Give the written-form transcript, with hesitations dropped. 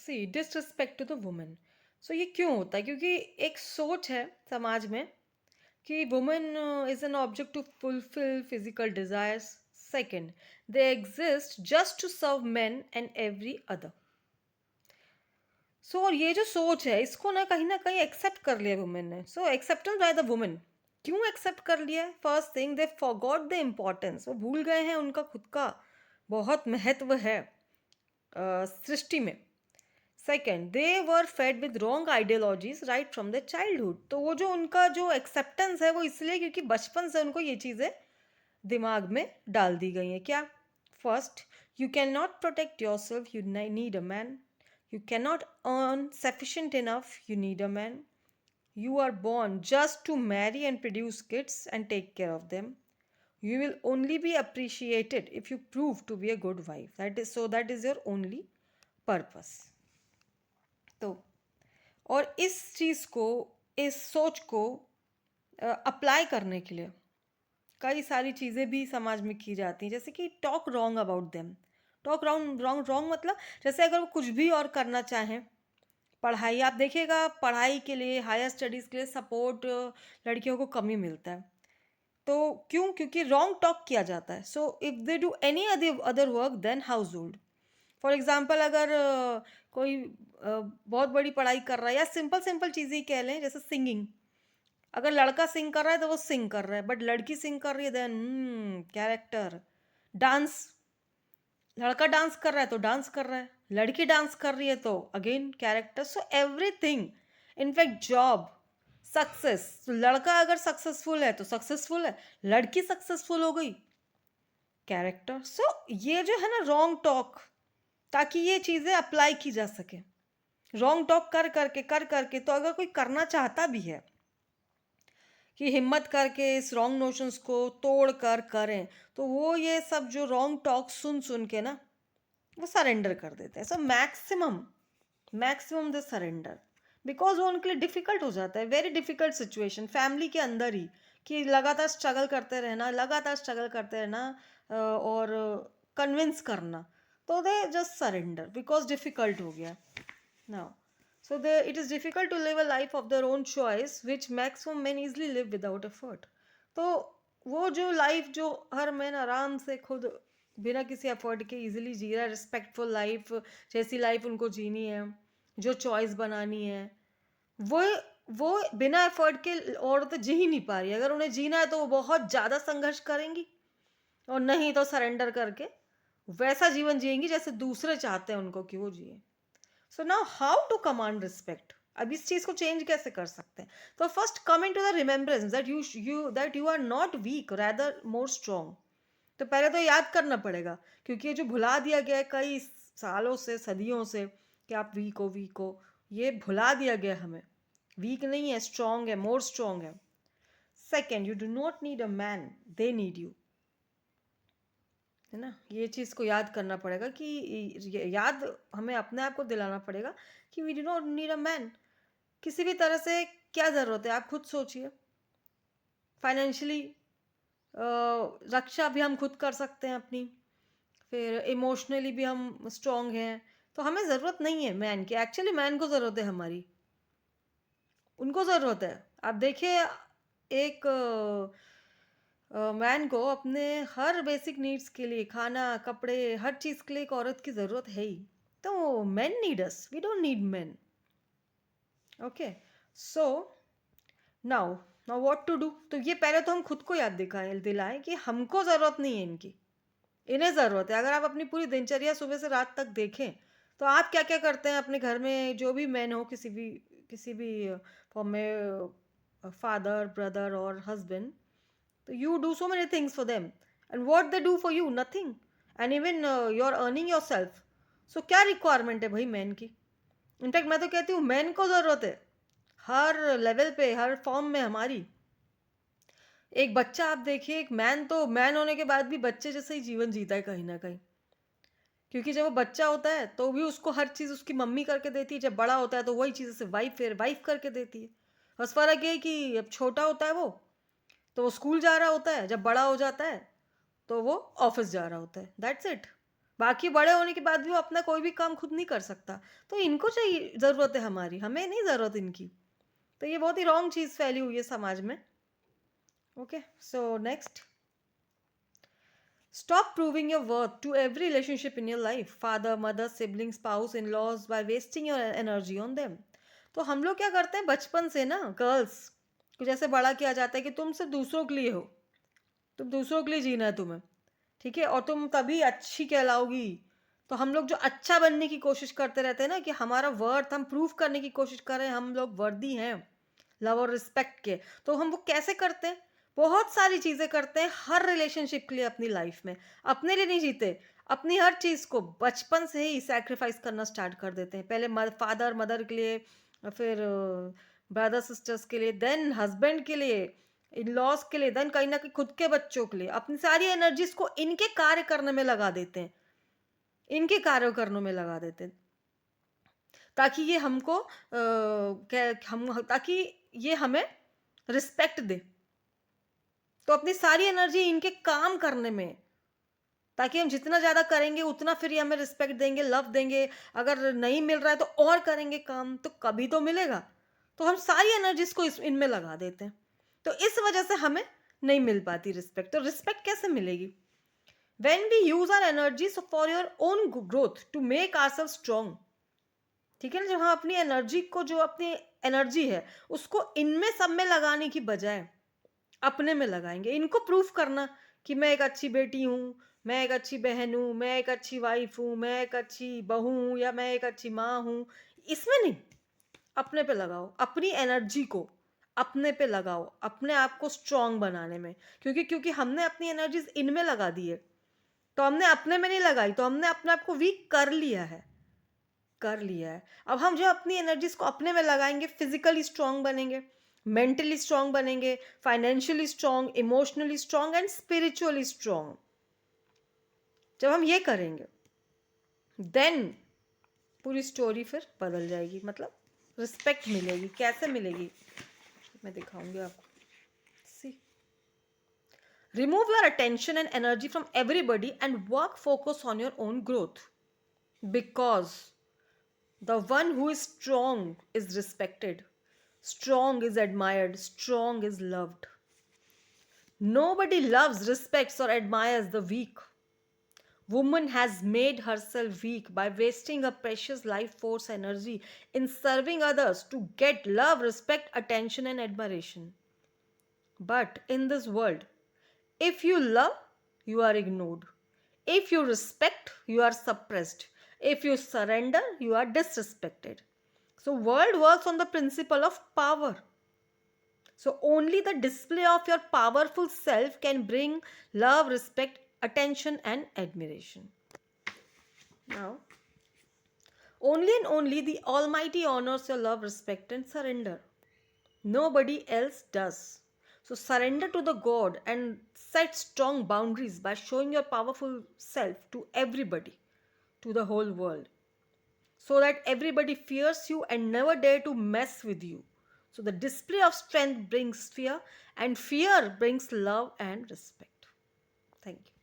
C disrespect to the women. So ये क्यों होता है? क्योंकि एक सोच है समाज में कि women is an object to fulfil physical desires. Second, they exist just to serve men and every other. So और ये जो सोच है इसको ना कहीं एक्सेप्ट कर लिया वुमेन ने। सो एक्सेप्टेंस बाय द वुमेन। क्यों एक्सेप्ट कर लिया है? First thing, they forgot the importance. वो भूल गए हैं उनका खुद का बहुत महत्व है सृष्टि में। Second, they were fade with wrong ideologies right from the childhood. तो वो जो उनका जो एक्सेप्टेंस है वो इसलिए क्योंकि बचपन से उनको ये चीज़ें दिमाग में डाल दी गई हैं। क्या? First, you can not protect your self, you need a man. You can not earn sufficient enough, you need a man. You are born just to marry and produce kids and take care of them. You will only be appreciated if you prove to be a good wife. That is your only purpose. तो और इस चीज़ को, इस सोच को apply करने के लिए कई सारी चीज़ें भी समाज में की जाती हैं, जैसे कि talk wrong about them. Talk wrong wrong wrong मतलब जैसे अगर वो कुछ भी और करना चाहें, पढ़ाई आप देखिएगा, पढ़ाई के लिए हायर स्टडीज़ के लिए सपोर्ट लड़कियों को कम ही मिलता है। तो क्यों? क्योंकि रॉन्ग टॉक किया जाता है। So if they do any other work then household. For example अगर कोई बहुत बड़ी पढ़ाई कर रहा है या सिंपल सिंपल चीज़ें ही कह लें, जैसे सिंगिंग। अगर लड़का सिंग कर रहा है तो वो सिंग कर रहा है, बट लड़की सिंग कर रही है देन कैरेक्टर। डांस, लड़का डांस कर रहा है तो डांस कर रहा है, लड़की डांस कर रही है तो again character. So everything, in fact job, success. तो लड़का अगर सक्सेसफुल है तो सक्सेसफुल है, लड़की सक्सेसफुल हो गई, कैरेक्टर। सो ये जो है ना रॉन्ग टॉक, ताकि ये चीज़ें अप्लाई की जा सके। रॉन्ग टॉक कर करके तो अगर कोई करना चाहता भी है कि हिम्मत करके इस रॉन्ग नोशंस को तोड़ कर करें, तो वो ये सब जो रॉन्ग टॉक सुन सुन के ना वो सरेंडर कर देते हैं। So maximum maximum they surrender, because वो उनके लिए डिफ़िकल्ट हो जाता है। वेरी डिफ़िकल्ट सिचुएशन फैमिली के अंदर ही, कि लगातार स्ट्रगल करते रहना, लगातार स्ट्रगल करते रहना और कन्विंस करना, तो they just surrender because difficult हो गया now. So it is difficult to live a life of their own choice, which maximum men easily live without effort. तो वो जो लाइफ जो हर मैन आराम से खुद बिना किसी एफर्ट के इजीली जी रहा है, रिस्पेक्टफुल लाइफ जैसी लाइफ उनको जीनी है, जो चॉइस बनानी है, वो वो बिना एफर्ट के औरत जी ही नहीं पा रही। अगर उन्हें जीना है तो वो बहुत ज़्यादा संघर्ष करेंगी, और नहीं तो सरेंडर करके वैसा जीवन जिएंगी जैसे दूसरे चाहते हैं उनको कि वो जिए। So now how to command respect? अब इस चीज को चेंज कैसे कर सकते हैं? तो first come in to the remembrance that you are not weak, rather more strong. तो पहले तो याद करना पड़ेगा, क्योंकि ये जो भुला दिया गया है कई सालों से, सदियों से, कि आप वीक हो, ये भुला दिया गया हमें। वीक नहीं है, स्ट्रॉन्ग है, मोर स्ट्रॉन्ग है। Second, you do not need a man, they need you. है ना? ये चीज़ को याद करना पड़ेगा कि याद हमें अपने आप को दिलाना पड़ेगा कि we do not need a man. किसी भी तरह से क्या ज़रूरत है आप खुद सोचिए। फाइनेंशियली रक्षा भी हम खुद कर सकते हैं अपनी, फिर इमोशनली भी हम स्ट्रांग हैं, तो हमें ज़रूरत नहीं है मैन की। एक्चुअली मैन को ज़रूरत है हमारी, उनको ज़रूरत है। आप देखिए, एक मैन को अपने हर बेसिक नीड्स के लिए, खाना, कपड़े, हर चीज़ के लिए एक औरत की ज़रूरत है ही। तो men need us, we don't need men. Okay, so now now what to do? तो ये पहले तो हम खुद को याद दिलाएं कि हमको ज़रूरत नहीं है इनकी, इन्हें ज़रूरत है। अगर आप अपनी पूरी दिनचर्या सुबह से रात तक देखें तो आप क्या क्या करते हैं अपने घर में, जो भी मैन हो, किसी भी फॉर्म में, फादर, ब्रदर और हस्बैंड, तो you do so many things for them, and what they do for you? Nothing. And even you're earning yourself. So क्या रिक्वायरमेंट है भाई मैन की? इनफैक्ट मैं तो कहती हूँ मैन को ज़रूरत है हर लेवल पे, हर फॉर्म में हमारी। एक बच्चा आप देखिए, एक मैन तो मैन होने के बाद भी बच्चे जैसे ही जीवन जीता है कहीं ना कहीं, क्योंकि जब वो बच्चा होता है तो भी उसको हर चीज़ उसकी मम्मी करके देती है, जब बड़ा होता है तो वही चीज़ उसे वाइफ करके देती है। बस फर्क ये है कि अब छोटा होता है वो, तो वो स्कूल जा रहा होता है, जब बड़ा हो जाता है तो वो ऑफिस जा रहा होता है, दैट्स इट। बाकी बड़े होने के बाद भी वो अपना कोई भी काम खुद नहीं कर सकता, तो इनको चाहिए, ज़रूरत है हमारी, हमें नहीं ज़रूरत इनकी। तो ये बहुत ही रॉन्ग चीज़ फैली हुई है समाज में। Okay, so next, stop proving your worth to every relationship in your life, father, mother, sibling, spouse, in-laws, by wasting your energy on them. तो हम लोग क्या करते हैं बचपन से ना, गर्ल्स को जैसे बड़ा किया जाता है कि तुम सिर्फ दूसरों के लिए हो, तुम दूसरों के लिए जीना है तुम्हें, ठीक है, और तुम तभी अच्छी कहलाओगी। तो हम लोग जो अच्छा बनने की कोशिश करते रहते हैं ना, कि हमारा वर्थ हम प्रूव करने की कोशिश कर रहे हैं, हम लोग वर्दी हैं लव और रिस्पेक्ट के। तो हम वो कैसे करते हैं, बहुत सारी चीज़ें करते हैं हर रिलेशनशिप के लिए अपनी लाइफ में। अपने लिए नहीं जीते, अपनी हर चीज़ को बचपन से ही सैक्रिफाइस करना स्टार्ट कर देते हैं। पहले फादर मदर के लिए, फिर ब्रदर सिस्टर्स के लिए, देन हस्बैंड के लिए, इन लॉज के लिए, देन कहीं ना कहीं खुद के बच्चों के लिए। अपनी सारी एनर्जीज को इनके कार्य करने में लगा देते हैं, इनके कार्य करने में लगा देते हैं, ताकि ये हमको ताकि ये हमें रिस्पेक्ट दे। तो अपनी सारी एनर्जी इनके काम करने में, ताकि हम जितना ज़्यादा करेंगे उतना फिर ये हमें रिस्पेक्ट देंगे, लव देंगे। अगर नहीं मिल रहा है तो और करेंगे काम, तो कभी तो मिलेगा। तो हम सारी एनर्जीज को इनमें लगा देते हैं, तो इस वजह से हमें नहीं मिल पाती रिस्पेक्ट। तो रिस्पेक्ट कैसे मिलेगी? When we use our energies for your own growth to make ourselves strong, ठीक है ना, जब हम अपनी एनर्जी को, जो अपनी एनर्जी है उसको इनमें सब में लगाने की बजाय अपने में लगाएंगे, इनको प्रूफ करना कि मैं एक अच्छी बेटी हूँ, मैं एक अच्छी बहन हूँ, मैं एक अच्छी वाइफ हूँ, मैं एक अच्छी बहू हूँ, या मैं एक अच्छी माँ हूँ, इसमें नहीं, अपने पे लगाओ। अपनी एनर्जी को अपने पे लगाओ, अपने आप को स्ट्रांग बनाने में। क्योंकि हमने अपनी एनर्जीज इनमें लगा दी है, तो हमने अपने में नहीं लगाई, तो हमने अपने आप को वीक कर लिया है, कर लिया है। अब हम जो अपनी एनर्जीज को अपने में लगाएंगे, फिजिकली स्ट्रांग बनेंगे, मेंटली स्ट्रांग बनेंगे, financially strong, emotionally strong and spiritually strong. जब हम ये करेंगे, देन पूरी स्टोरी फिर बदल जाएगी, मतलब रिस्पेक्ट मिलेगी। कैसे मिलेगी मैं दिखाऊंगी आपको। See, remove your attention and energy from everybody and work focus on your own growth, because the one who is strong is respected, strong is admired, strong is loved. Nobody loves, respects, or admires the weak. Woman has made herself weak by wasting her precious life force energy in serving others to get love, respect, attention, and admiration. But in this world, if you love, you are ignored. If you respect, you are suppressed. If you surrender, you are disrespected. So world works on the principle of power. So only the display of your powerful self can bring love, respect, attention and admiration. Now, only and only the Almighty honors your love, respect and surrender. Nobody else does. So surrender to the God and set strong boundaries by showing your powerful self to everybody, to the whole world, so that everybody fears you and never dare to mess with you. So the display of strength brings fear, and fear brings love and respect. Thank you.